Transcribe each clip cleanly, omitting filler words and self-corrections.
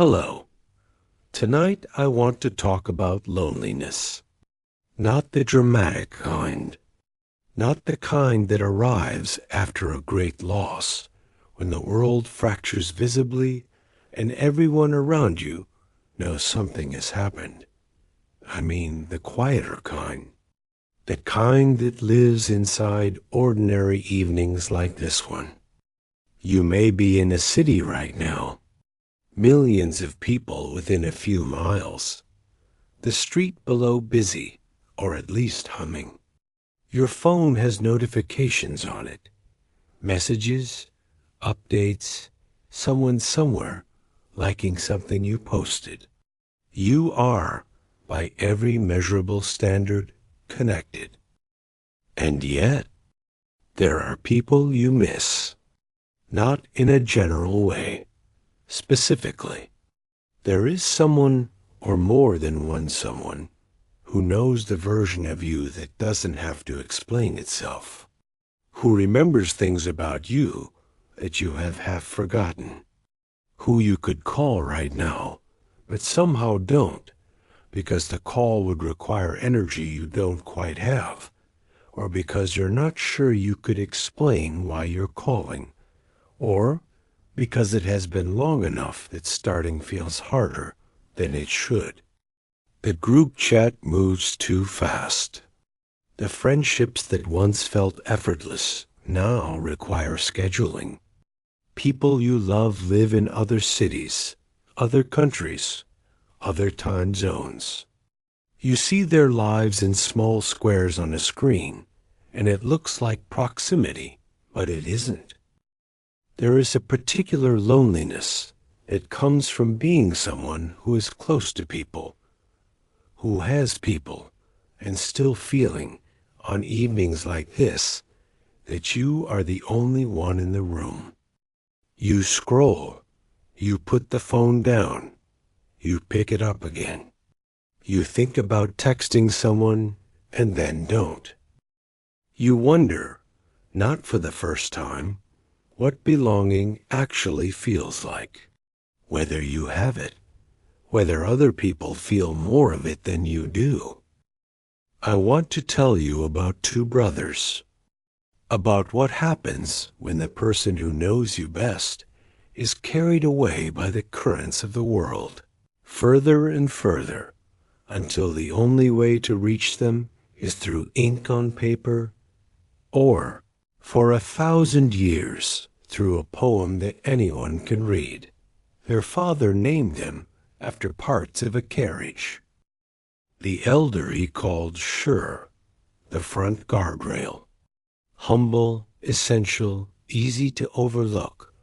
Hello. Tonight I want to talk about loneliness. Not the dramatic kind. Not the kind that arrives after a great loss, when the world fractures visibly and everyone around you knows something has happened. I mean the quieter kind. The kind that lives inside ordinary evenings like this one. You may be in a city right now. Millions of people within a few miles. The street below busy, or at least humming. Your phone has notifications on it. Messages, updates, someone somewhere liking something you posted. You are, by every measurable standard, connected. And yet, there are people you miss. Not in a general way. Specifically, there is someone, or more than one someone, who knows the version of you that doesn't have to explain itself, who remembers things about you that you have half forgotten, who you could call right now, but somehow don't, because the call would require energy you don't quite have, or because you're not sure you could explain why you're calling, or because it has been long enough that starting feels harder than it should. The group chat moves too fast. The friendships that once felt effortless now require scheduling. People you love live in other cities, other countries, other time zones. You see their lives in small squares on a screen, and it looks like proximity, but it isn't. There is a particular loneliness that comes from being someone who is close to people, who has people, and still feeling, on evenings like this, that you are the only one in the room. You scroll, you put the phone down, you pick it up again. You think about texting someone and then don't. You wonder, not for the first time, what belonging actually feels like, whether you have it, whether other people feel more of it than you do. I want to tell you about two brothers, about what happens when the person who knows you best is carried away by the currents of the world, further and further, until the only way to reach them is through ink on paper, or, for 1,000 years, through a poem that anyone can read. Their father named them after parts of a carriage. The elder he called Sure, the front guardrail. Humble, essential, easy to overlook,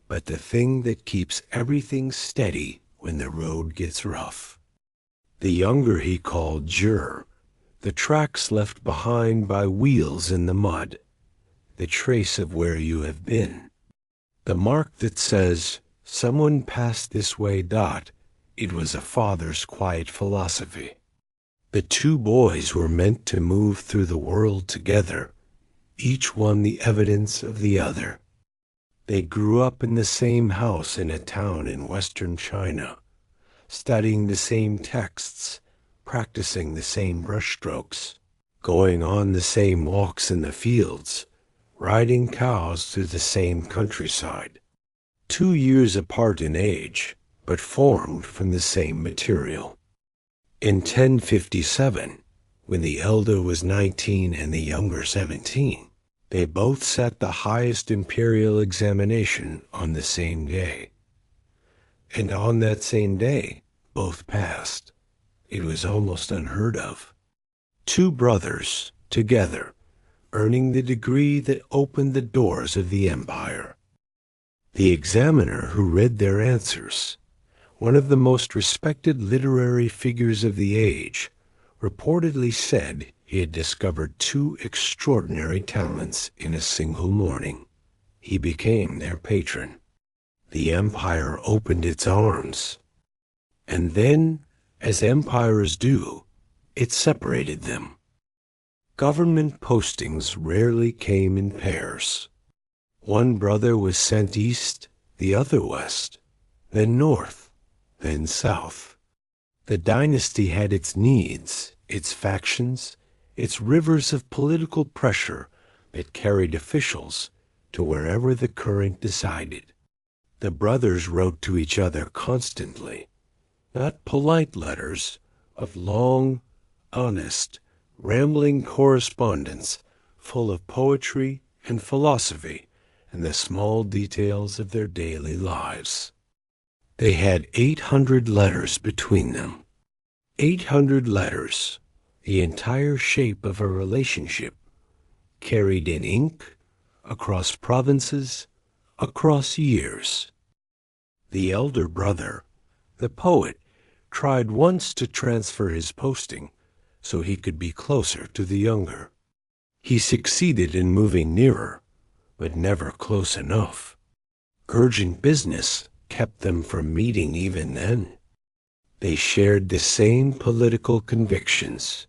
but the thing that keeps everything steady when the road gets rough. The younger he called Jur, the tracks left behind by wheels in the mud, the trace of where you have been. The mark that says, someone passed this way. It was a father's quiet philosophy. The two boys were meant to move through the world together, each one the evidence of the other. They grew up in the same house in a town in western China, studying the same texts, practicing the same brushstrokes, going on the same walks in the fields, riding cows through the same countryside. 2 years apart in age, but formed from the same material. In 1057, when the elder was 19 and the younger 17, they both sat the highest imperial examination on the same day. And on that same day, both passed. It was almost unheard of. Two brothers, together, earning the degree that opened the doors of the empire. The examiner who read their answers, one of the most respected literary figures of the age, reportedly said he had discovered two extraordinary talents in a single morning. He became their patron. The empire opened its arms. And then, as empires do, it separated them. Government postings rarely came in pairs. One brother was sent east, the other west, then north, then south. The dynasty had its needs, its factions, its rivers of political pressure that carried officials to wherever the current decided. The brothers wrote to each other constantly, not polite letters, of long, honest, rambling correspondence full of poetry and philosophy and the small details of their daily lives. They had 800 letters between them. 800 letters, the entire shape of a relationship, carried in ink, across provinces, across years. The elder brother, the poet, tried once to transfer his posting so he could be closer to the younger. He succeeded in moving nearer, but never close enough. Urgent business kept them from meeting even then. They shared the same political convictions.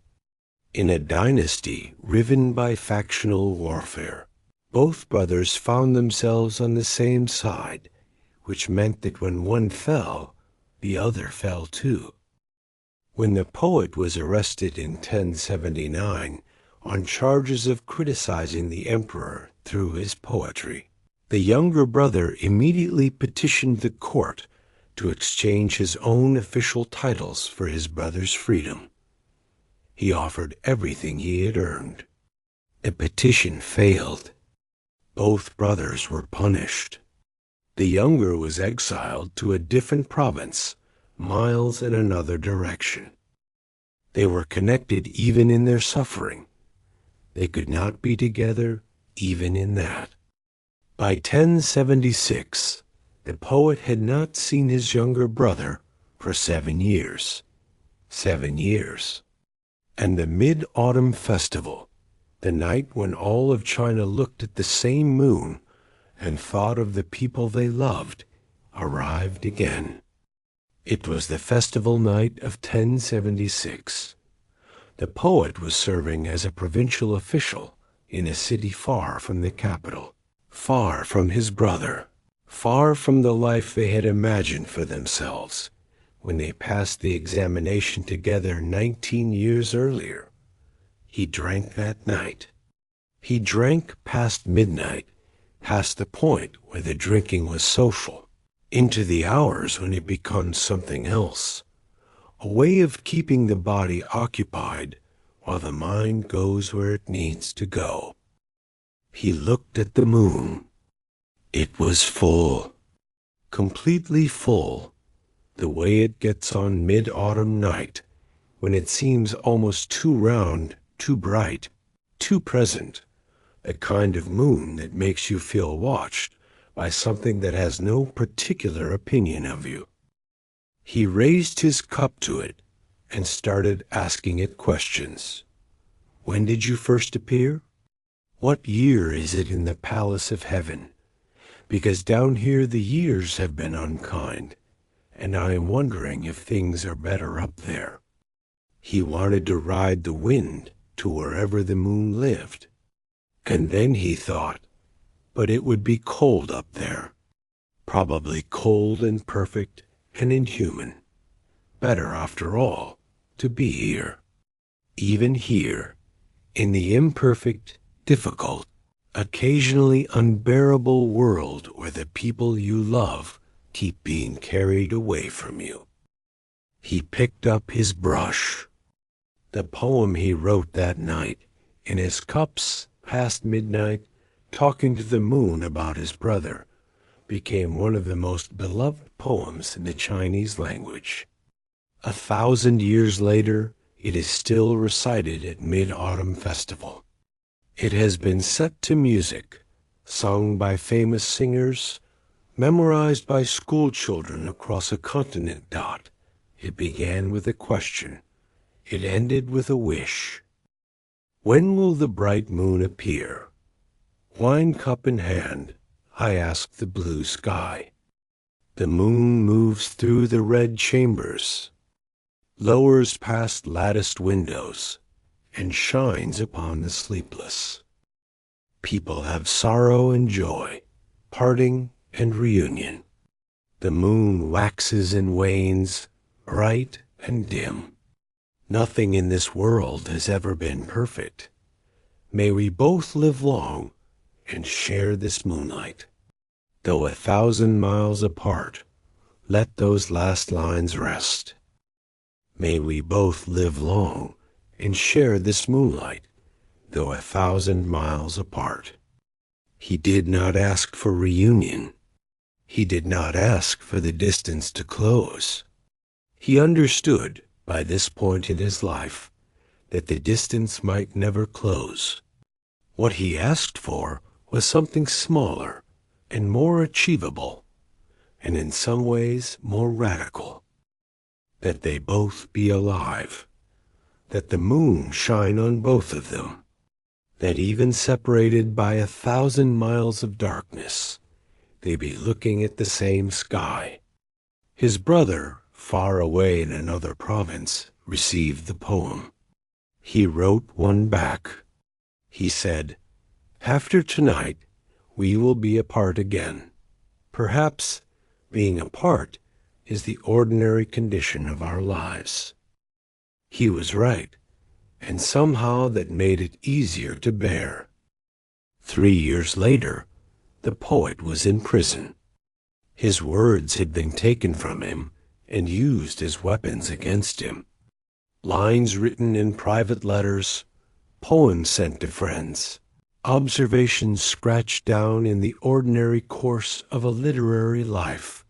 In a dynasty riven by factional warfare, both brothers found themselves on the same side, which meant that when one fell, the other fell too. When the poet was arrested in 1079 on charges of criticizing the emperor through his poetry, the younger brother immediately petitioned the court to exchange his own official titles for his brother's freedom. He offered everything he had earned. The petition failed. Both brothers were punished. The younger was exiled to a different province, miles in another direction. They were connected even in their suffering. They could not be together even in that. By 1076, the poet had not seen his younger brother for 7 years. 7 years. And the Mid-Autumn Festival, the night when all of China looked at the same moon and thought of the people they loved, arrived again. It was the festival night of 1076. The poet was serving as a provincial official in a city far from the capital, far from his brother, far from the life they had imagined for themselves when they passed the examination together 19 years earlier. He drank that night. He drank past midnight, past the point where the drinking was social, into the hours when it becomes something else, a way of keeping the body occupied while the mind goes where it needs to go. He looked at the moon. It was full, completely full, the way it gets on mid-autumn night, when it seems almost too round, too bright, too present, a kind of moon that makes you feel watched by something that has no particular opinion of you. He raised his cup to it and started asking it questions. When did you first appear? What year is it in the palace of heaven? Because down here the years have been unkind, and I am wondering if things are better up there. He wanted to ride the wind to wherever the moon lived. And then he thought, but it would be cold up there. Probably cold and perfect and inhuman. Better, after all, to be here. Even here, in the imperfect, difficult, occasionally unbearable world where the people you love keep being carried away from you. He picked up his brush. The poem he wrote that night, in his cups past midnight, talking to the moon about his brother, became one of the most beloved poems in the Chinese language. 1,000 years later, it is still recited at Mid-Autumn Festival. It has been set to music, sung by famous singers, memorized by school children across a continent. It began with a question. It ended with a wish. When will the bright moon appear? Wine cup in hand, I ask the blue sky. The moon moves through the red chambers, lowers past latticed windows, and shines upon the sleepless. People have sorrow and joy, parting and reunion. The moon waxes and wanes, bright and dim. Nothing in this world has ever been perfect. May we both live long and share this moonlight. Though 1,000 miles apart, let those last lines rest. May we both live long and share this moonlight, though 1,000 miles apart. He did not ask for reunion. He did not ask for the distance to close. He understood, by this point in his life, that the distance might never close. What he asked for was something smaller and more achievable, and in some ways more radical. That they both be alive, that the moon shine on both of them, that even separated by 1,000 miles of darkness, they be looking at the same sky. His brother, far away in another province, received the poem. He wrote one back. He said, "After tonight, we will be apart again. Perhaps being apart is the ordinary condition of our lives." He was right, and somehow that made it easier to bear. 3 years later, the poet was in prison. His words had been taken from him and used as weapons against him. Lines written in private letters, poems sent to friends, observations scratched down in the ordinary course of a literary life,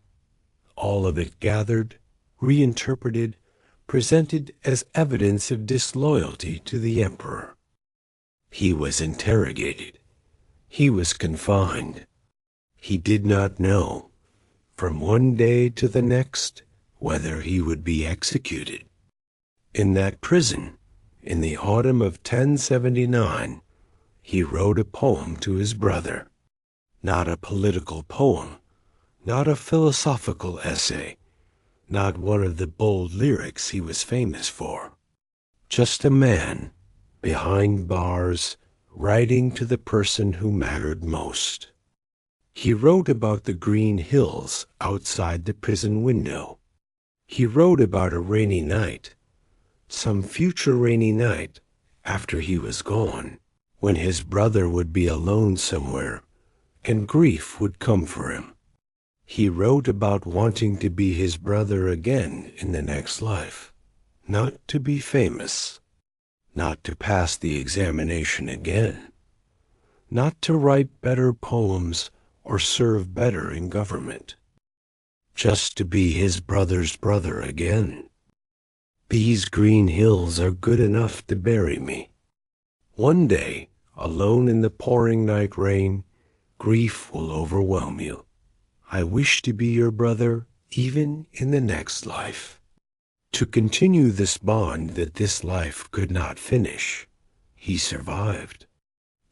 all of it gathered, reinterpreted, presented as evidence of disloyalty to the emperor. He was interrogated. He was confined. He did not know, from one day to the next, whether he would be executed. In that prison, in the autumn of 1079, he wrote a poem to his brother. Not a political poem, not a philosophical essay, not one of the bold lyrics he was famous for. Just a man, behind bars, writing to the person who mattered most. He wrote about the green hills outside the prison window. He wrote about a rainy night, some future rainy night after he was gone, when his brother would be alone somewhere and grief would come for him. He wrote about wanting to be his brother again in the next life, not to be famous, not to pass the examination again, not to write better poems or serve better in government, just to be his brother's brother again. These green hills are good enough to bury me. One day, alone in the pouring night rain, grief will overwhelm you. I wish to be your brother even in the next life. To continue this bond that this life could not finish, he survived.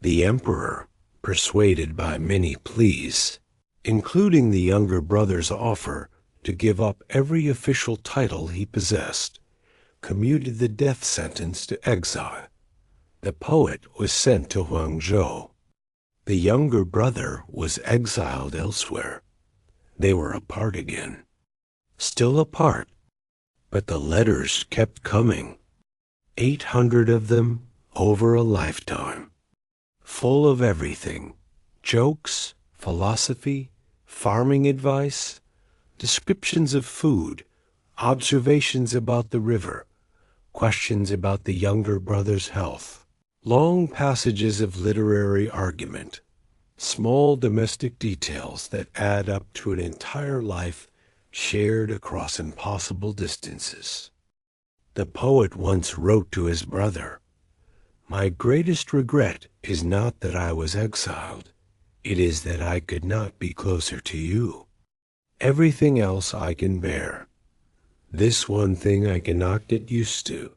The emperor, persuaded by many pleas, including the younger brother's offer to give up every official title he possessed, commuted the death sentence to exile. The poet was sent to Huangzhou. The younger brother was exiled elsewhere. They were apart again. Still apart, but the letters kept coming. 800 of them over a lifetime. Full of everything. Jokes, philosophy, farming advice, descriptions of food, observations about the river, questions about the younger brother's health, long passages of literary argument, small domestic details that add up to an entire life shared across impossible distances. The poet once wrote to his brother, "My greatest regret is not that I was exiled. It is that I could not be closer to you. Everything else I can bear. This one thing I cannot get used to."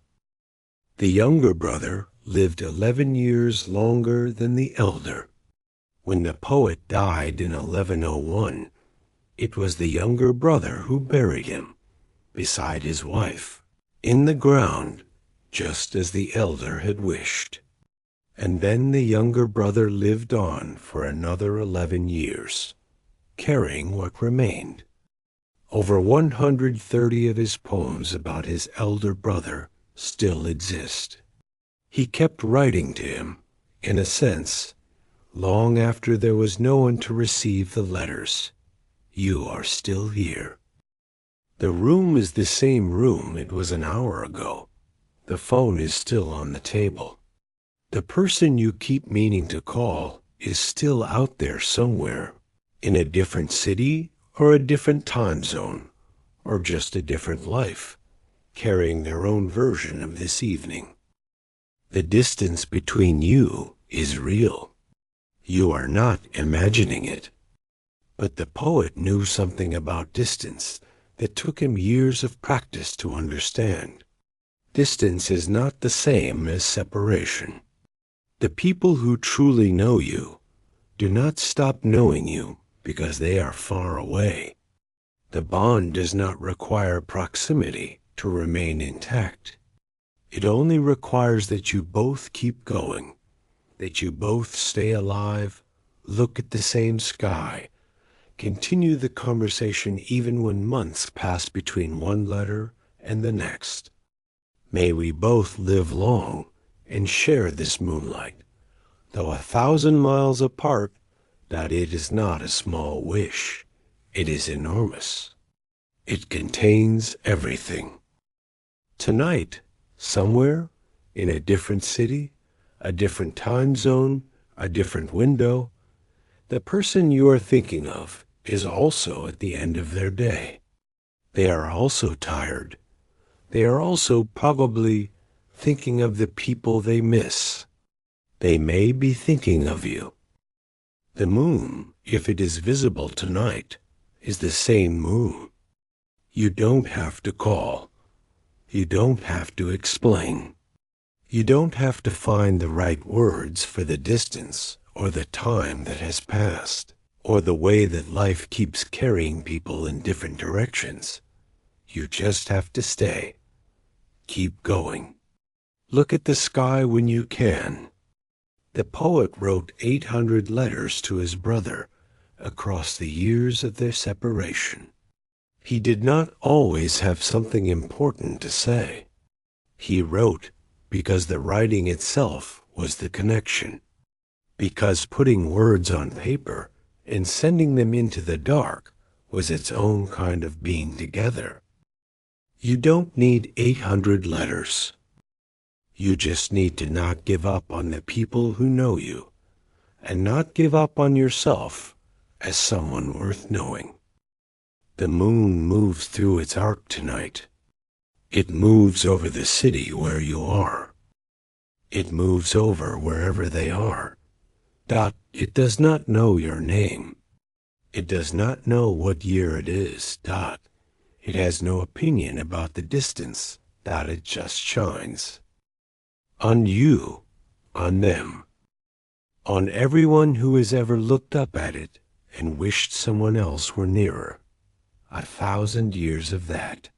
The younger brother lived 11 years longer than the elder. When the poet died in 1101, it was the younger brother who buried him, beside his wife, in the ground, just as the elder had wished. And then the younger brother lived on for another 11 years, carrying what remained. Over 130 of his poems about his elder brother still exist. He kept writing to him, in a sense, long after there was no one to receive the letters. You are still here. The room is the same room it was an hour ago. The phone is still on the table. The person you keep meaning to call is still out there somewhere, in a different city or a different time zone, or just a different life, carrying their own version of this evening. The distance between you is real. You are not imagining it. But the poet knew something about distance that took him years of practice to understand. Distance is not the same as separation. The people who truly know you do not stop knowing you because they are far away. The bond does not require proximity to remain intact. It only requires that you both keep going, that you both stay alive, look at the same sky, continue the conversation even when months pass between one letter and the next. May we both live long and share this moonlight, though 1,000 miles apart, that it is not a small wish. It is enormous. It contains everything. Tonight, somewhere, in a different city, a different time zone, a different window, the person you are thinking of is also at the end of their day. They are also tired. They are also probably thinking of the people they miss. They may be thinking of you. The moon, if it is visible tonight, is the same moon. You don't have to call. You don't have to explain. You don't have to find the right words for the distance or the time that has passed, or the way that life keeps carrying people in different directions. You just have to stay. Keep going. Look at the sky when you can. The poet wrote 800 letters to his brother across the years of their separation. He did not always have something important to say. He wrote because the writing itself was the connection, because putting words on paper and sending them into the dark was its own kind of being together. You don't need 800 letters. You just need to not give up on the people who know you, and not give up on yourself as someone worth knowing. The moon moves through its arc tonight. It moves over the city where you are. It moves over wherever they are. It does not know your name. It does not know what year it is. It has no opinion about the distance. It just shines. On you, on them, on everyone who has ever looked up at it and wished someone else were nearer. 1,000 years of that.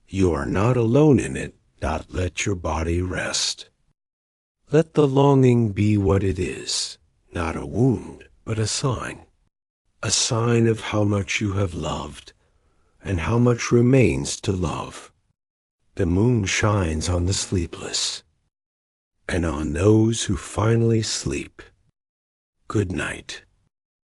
You are not alone in it. Let your body rest. Let the longing be what it is, not a wound, but a sign of how much you have loved and how much remains to love. The moon shines on the sleepless and on those who finally sleep. Good night.